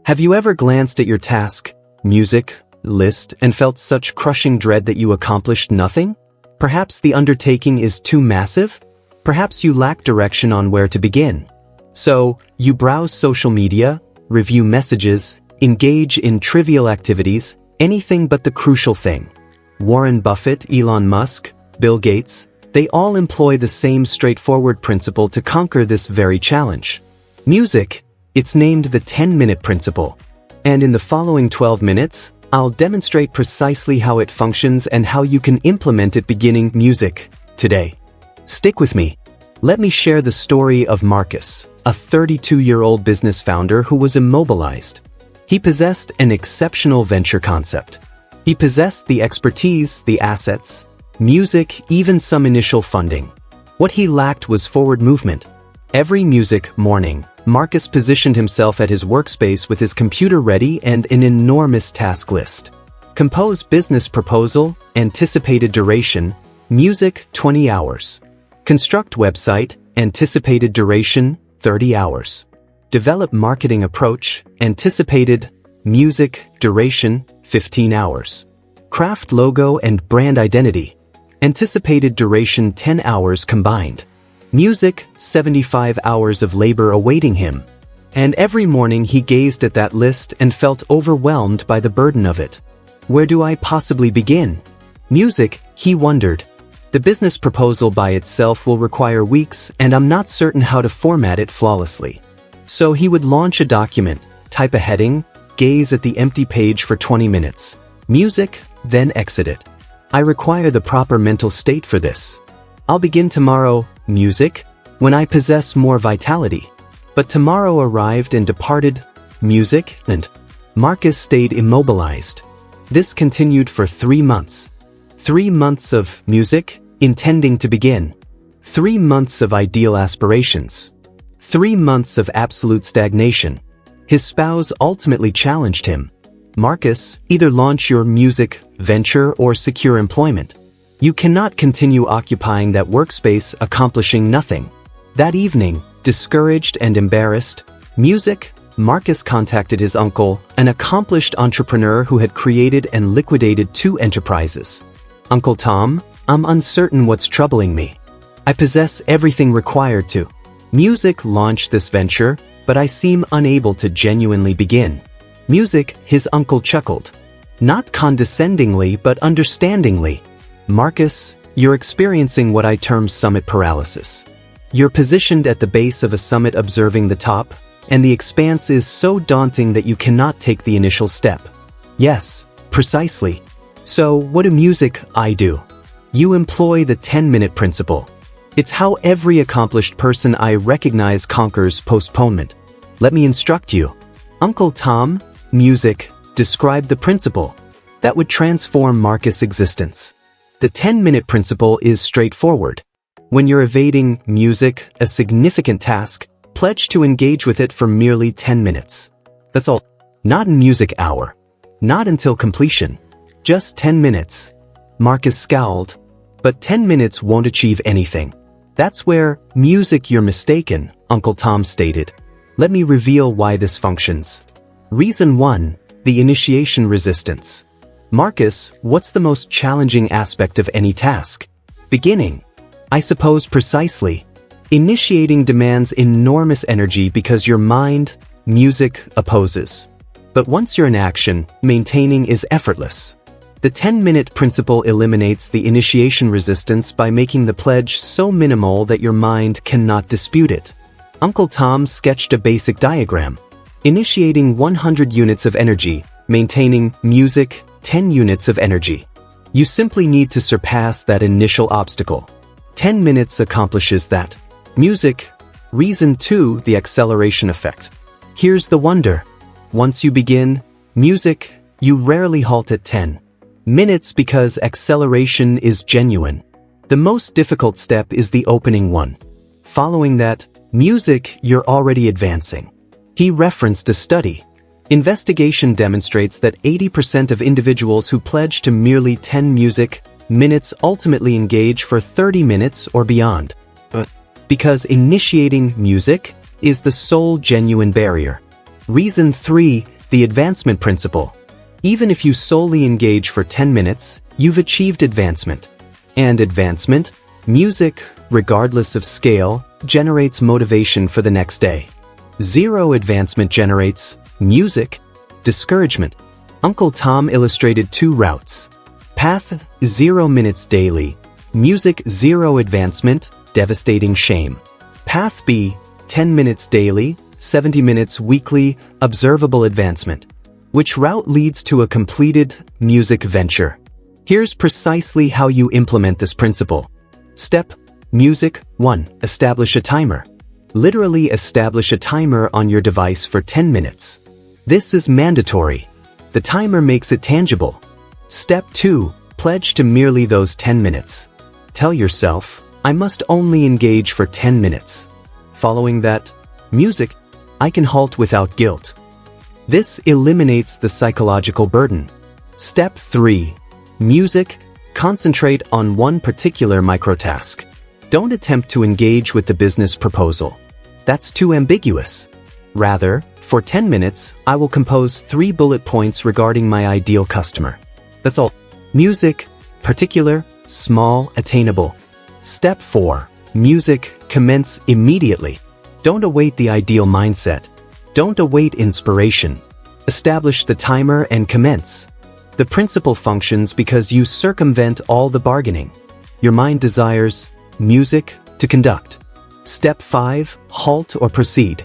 Have you ever glanced at your task, music, list and felt such crushing dread that you accomplished nothing? Perhaps the undertaking is too massive? Perhaps you lack direction on where to begin. So, you browse social media, review messages, engage in trivial activities, anything but the crucial thing. Warren Buffett, Elon Musk, Bill Gates, they all employ the same straightforward principle to conquer this very challenge. Music, it's named the 10-minute principle. And in the following 12 minutes, I'll demonstrate precisely how it functions and how you can implement it beginning music today. Stick with me. Let me share the story of Marcus, a 32-year-old business founder who was immobilized. He possessed an exceptional venture concept. He possessed the expertise, the assets, music, even some initial funding. What he lacked was forward movement. Every music morning, Marcus positioned himself at his workspace with his computer ready and an enormous task list. Compose business proposal, anticipated duration, music 20 hours. Construct website, anticipated duration 30 hours. Develop marketing approach, anticipated, music, duration 15 hours. Craft logo and brand identity. Anticipated duration 10 hours combined. Music, 75 hours of labor awaiting him. And every morning he gazed at that list and felt overwhelmed by the burden of it. Where do I possibly begin? Music, he wondered. The business proposal by itself will require weeks and I'm not certain how to format it flawlessly. So he would launch a document, type a heading, gaze at the empty page for 20 minutes. Music, then exit it. I require the proper mental state for this. I'll begin tomorrow, music, when I possess more vitality. But tomorrow arrived and departed, music, and Marcus stayed immobilized. This continued for 3 months. 3 months of music, intending to begin. 3 months of ideal aspirations. 3 months of absolute stagnation. His spouse ultimately challenged him. Marcus, either launch your music venture or secure employment. You cannot continue occupying that workspace accomplishing nothing. That evening, discouraged and embarrassed, Marcus contacted his uncle, an accomplished entrepreneur who had created and liquidated 2 enterprises. Uncle Tom, I'm uncertain what's troubling me. I possess everything required to launch this venture, but I seem unable to genuinely begin. His uncle chuckled. Not condescendingly but understandingly. Marcus, you're experiencing what I term summit paralysis. You're positioned at the base of a summit observing the top, and the expanse is so daunting that you cannot take the initial step. Yes, precisely. So what do I do? You employ the 10-minute principle. It's how every accomplished person I recognize conquers postponement. Let me instruct you. Uncle Tom, described the principle that would transform Marcus' existence. The 10-minute principle is straightforward. When you're evading a significant task, pledge to engage with it for merely 10 minutes. That's all. Not in music hour. Not until completion. Just 10 minutes. Marcus scowled. But 10 minutes won't achieve anything. That's where, you're mistaken, Uncle Tom stated. Let me reveal why this functions. Reason 1, the initiation resistance. Marcus, what's the most challenging aspect of any task? Beginning. I suppose precisely. Initiating demands enormous energy because your mind, opposes. But once you're in action, maintaining is effortless. The 10-minute principle eliminates the initiation resistance by making the pledge so minimal that your mind cannot dispute it. Uncle Tom sketched a basic diagram. Initiating 100 units of energy, maintaining 10 units of energy. You simply need to surpass that initial obstacle. 10 minutes accomplishes that. Reason 2, the acceleration effect. Here's the wonder. Once you begin, you rarely halt at 10 minutes because acceleration is genuine. The most difficult step is the opening one. Following that, you're already advancing. He referenced a study. Investigation demonstrates that 80% of individuals who pledge to merely 10 minutes ultimately engage for 30 minutes or beyond. Because initiating is the sole genuine barrier. Reason 3, the advancement principle. Even if you solely engage for 10 minutes, you've achieved advancement. And advancement, music, regardless of scale, generates motivation for the next day. Zero advancement generates music, discouragement. Uncle Tom illustrated 2 routes. Path, 0 minutes daily. Music, 0 advancement, devastating shame. Path B, 10 minutes daily, 70 minutes weekly, observable advancement. Which route leads to a completed music venture? Here's precisely how you implement this principle. Step: Music 1. Establish a timer. Literally establish a timer on your device for 10 minutes. This is mandatory. The timer makes it tangible. Step 2. Pledge to merely those 10 minutes. Tell yourself, I must only engage for 10 minutes. Following that, music, I can halt without guilt. This eliminates the psychological burden. Step 3. Music, concentrate on one particular microtask. Don't attempt to engage with the business proposal. That's too ambiguous. Rather, for 10 minutes, I will compose 3 bullet points regarding my ideal customer. That's all. Music, particular, small, attainable. Step 4. Music, commence immediately. Don't await the ideal mindset. Don't await inspiration. Establish the timer and commence. The principle functions because you circumvent all the bargaining. Your mind desires music to conduct. Step 5. Halt or proceed.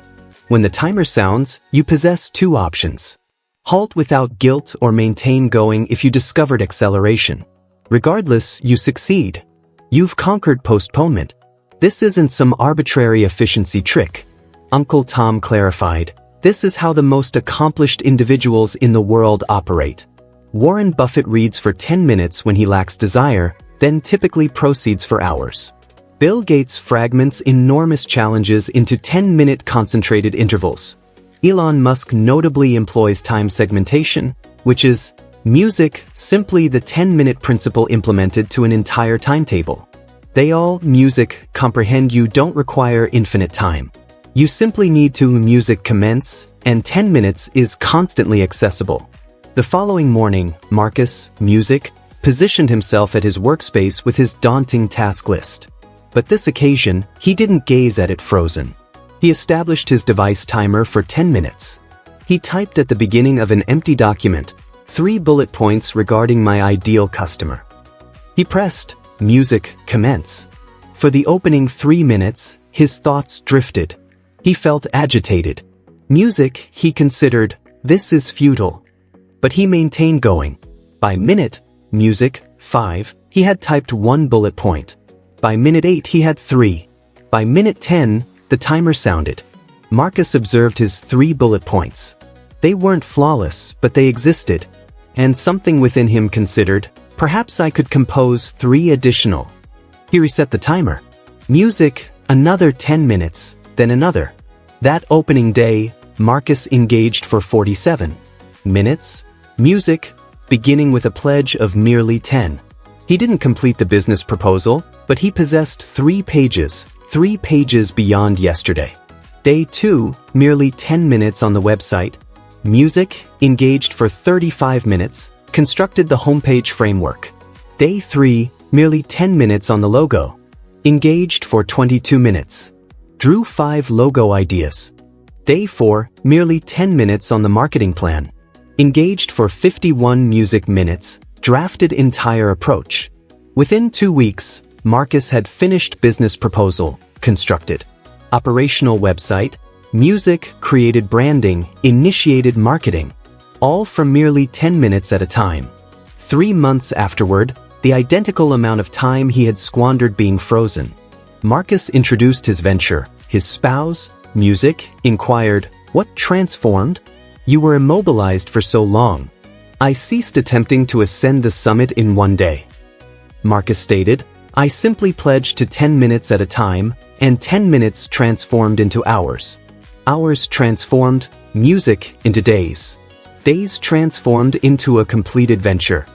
When the timer sounds, you possess 2 options. Halt without guilt or maintain going if you discovered acceleration. Regardless, you succeed. You've conquered postponement. This isn't some arbitrary efficiency trick. Uncle Tom clarified, this is how the most accomplished individuals in the world operate. Warren Buffett reads for 10 minutes when he lacks desire, then typically proceeds for hours. Bill Gates fragments enormous challenges into 10-minute concentrated intervals. Elon Musk notably employs time segmentation, which is music, simply the 10-minute principle implemented to an entire timetable. They all, music, comprehend you don't require infinite time. You simply need to music commence, and 10 minutes is constantly accessible. The following morning, Marcus, music, positioned himself at his workspace with his daunting task list. But this occasion, he didn't gaze at it frozen. He established his device timer for 10 minutes. He typed at the beginning of an empty document, 3 bullet points regarding my ideal customer. He pressed, music, commence. For the opening 3 minutes, his thoughts drifted. He felt agitated. Music, he considered, this is futile. But he maintained going. By minute, music, 5, he had typed 1 bullet point. By minute 8 he had 3. By minute 10, the timer sounded. Marcus observed his 3 bullet points. They weren't flawless, but they existed. And something within him considered, perhaps I could compose 3 additional. He reset the timer. Music, another 10 minutes, then another. That opening day, Marcus engaged for 47 minutes. Music, beginning with a pledge of merely 10. He didn't complete the business proposal, but he possessed 3 pages beyond yesterday. Day 2, merely 10 minutes on the website. Music, engaged for 35 minutes, constructed the homepage framework. Day 3, merely 10 minutes on the logo. Engaged for 22 minutes. Drew 5 logo ideas. Day 4, merely 10 minutes on the marketing plan. Engaged for 51 music minutes, drafted entire approach. Within 2 weeks, Marcus had finished business proposal, constructed operational website, music, created branding, initiated marketing. All from merely 10 minutes at a time. 3 months afterward, the identical amount of time he had squandered being frozen. Marcus introduced his venture. His spouse, music, inquired, "What transformed? You were immobilized for so long." "I ceased attempting to ascend the summit in one day." Marcus stated, "I simply pledged to 10 minutes at a time, and 10 minutes transformed into hours. Hours transformed music into days. Days transformed into a completed venture."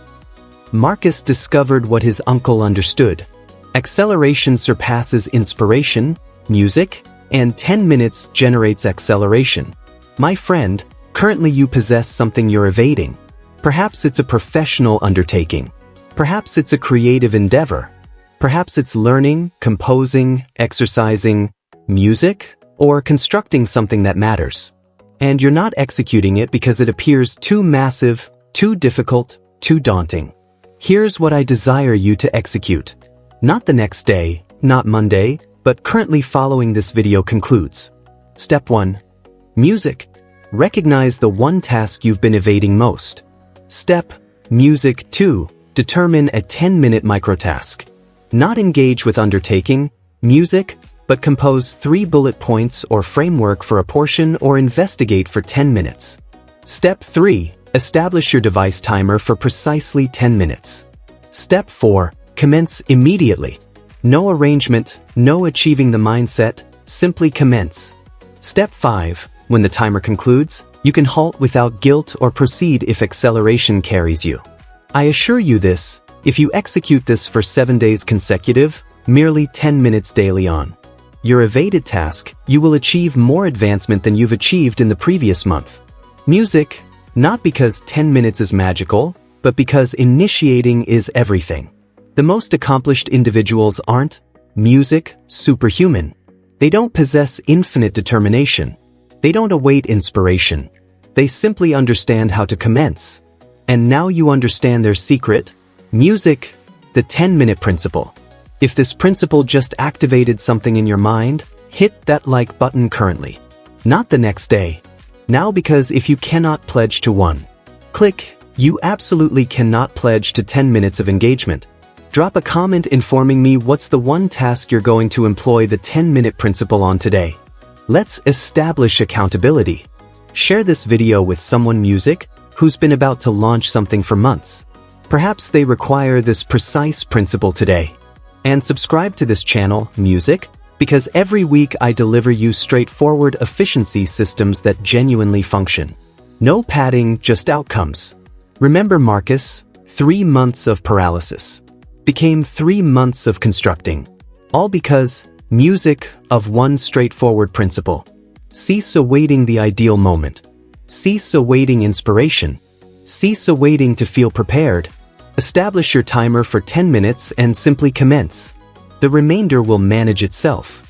Marcus discovered what his uncle understood. Acceleration surpasses inspiration, music, and 10 minutes generates acceleration. My friend, Currently you possess something you're evading. Perhaps it's a professional undertaking. Perhaps it's a creative endeavor. Perhaps it's learning, composing, exercising, music, or constructing something that matters. And you're not executing it because it appears too massive, too difficult, too daunting. Here's what I desire you to execute. Not the next day, not Monday, but currently following this video concludes. Step 1. Music. Recognize the one task you've been evading most. Step Music 2. Determine a 10-minute microtask. Not engage with undertaking, music, but compose 3 bullet points or framework for a portion or investigate for 10 minutes. Step 3. Establish your device timer for precisely 10 minutes. Step 4. Commence immediately. No arrangement, no achieving the mindset, simply commence. Step 5. When the timer concludes, you can halt without guilt or proceed if acceleration carries you. I assure you this, if you execute this for 7 days consecutive, merely 10 minutes daily on your evaded task, you will achieve more advancement than you've achieved in the previous month. Music, not because 10 minutes is magical, but because initiating is everything. The most accomplished individuals aren't, music, superhuman. They don't possess infinite determination. They don't await inspiration. They simply understand how to commence. And now you understand their secret, music, the 10-minute principle. If this principle just activated something in your mind, hit that like button currently. Not the next day. Now, because if you cannot pledge to one click, you absolutely cannot pledge to 10 minutes of engagement. Drop a comment informing me what's the one task you're going to employ the 10-minute principle on today. Let's establish accountability. Share this video with someone music who's been about to launch something for months. Perhaps they require this precise principle today. And subscribe to this channel, Music, because every week I deliver you straightforward efficiency systems that genuinely function. No padding, just outcomes. Remember Marcus, 3 months of paralysis became 3 months of constructing. All because music of one straightforward principle. Cease awaiting the ideal moment. Cease awaiting inspiration. Cease awaiting to feel prepared. Establish your timer for 10 minutes and simply commence. The remainder will manage itself.